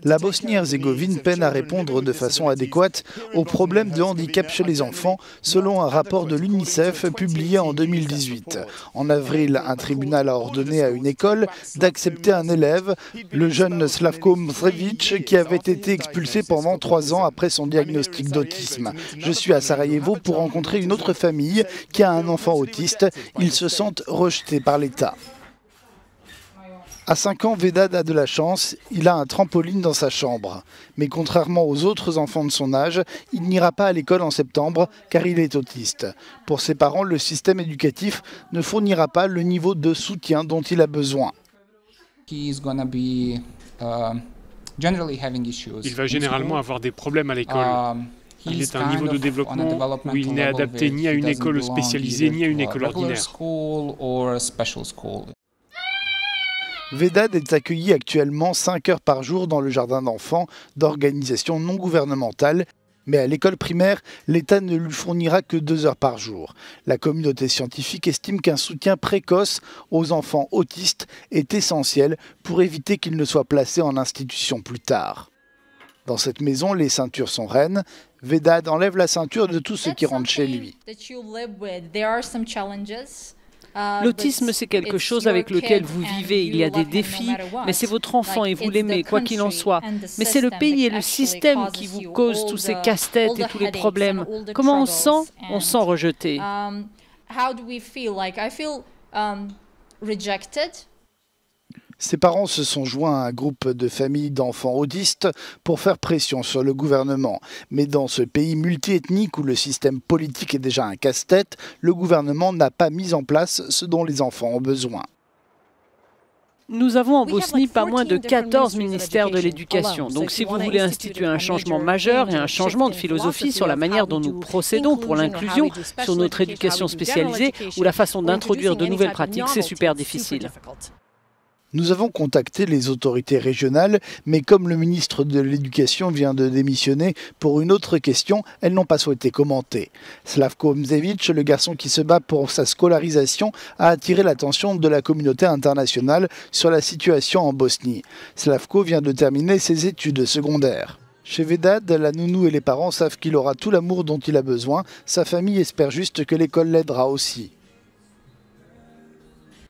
La Bosnie-Herzégovine peine à répondre de façon adéquate aux problèmes de handicap chez les enfants, selon un rapport de l'UNICEF publié en 2018. En avril, un tribunal a ordonné à une école d'accepter un élève, le jeune Slavko Msrevic, qui avait été expulsé pendant 3 ans après son diagnostic d'autisme. Je suis à Sarajevo pour rencontrer une autre famille qui a un enfant autiste. Ils se sentent rejetés par l'État. À 5 ans, Vedad a de la chance, il a un trampoline dans sa chambre. Mais contrairement aux autres enfants de son âge, il n'ira pas à l'école en septembre car il est autiste. Pour ses parents, le système éducatif ne fournira pas le niveau de soutien dont il a besoin. Il va généralement avoir des problèmes à l'école. Il est à un niveau de développement où il n'est adapté ni à une école spécialisée ni à une école ordinaire. Vedad est accueilli actuellement 5 heures par jour dans le jardin d'enfants d'organisations non gouvernementales, mais à l'école primaire, l'État ne lui fournira que 2 heures par jour. La communauté scientifique estime qu'un soutien précoce aux enfants autistes est essentiel pour éviter qu'ils ne soient placés en institution plus tard. Dans cette maison, les ceintures sont reines. Vedad enlève la ceinture de tous ceux qui rentrent chez lui. L'autisme, c'est quelque chose avec lequel vous vivez. Il y a des défis, mais c'est votre enfant et vous l'aimez, quoi qu'il en soit. Mais c'est le pays et le système qui vous causent tous ces casse-têtes et tous les problèmes. Comment on se sent? On se sent rejeté. Ses parents se sont joints à un groupe de familles d'enfants autistes pour faire pression sur le gouvernement. Mais dans ce pays multiethnique où le système politique est déjà un casse-tête, le gouvernement n'a pas mis en place ce dont les enfants ont besoin. Nous avons en Bosnie pas moins de 14 ministères de l'éducation. Donc si vous voulez instituer un changement majeur et un changement de philosophie sur la manière dont nous procédons pour l'inclusion, sur notre éducation spécialisée ou la façon d'introduire de nouvelles pratiques, c'est super difficile. Nous avons contacté les autorités régionales, mais comme le ministre de l'Éducation vient de démissionner pour une autre question, elles n'ont pas souhaité commenter. Slavko Msrevic, le garçon qui se bat pour sa scolarisation, a attiré l'attention de la communauté internationale sur la situation en Bosnie. Slavko vient de terminer ses études secondaires. Chez Vedad, la nounou et les parents savent qu'il aura tout l'amour dont il a besoin. Sa famille espère juste que l'école l'aidera aussi.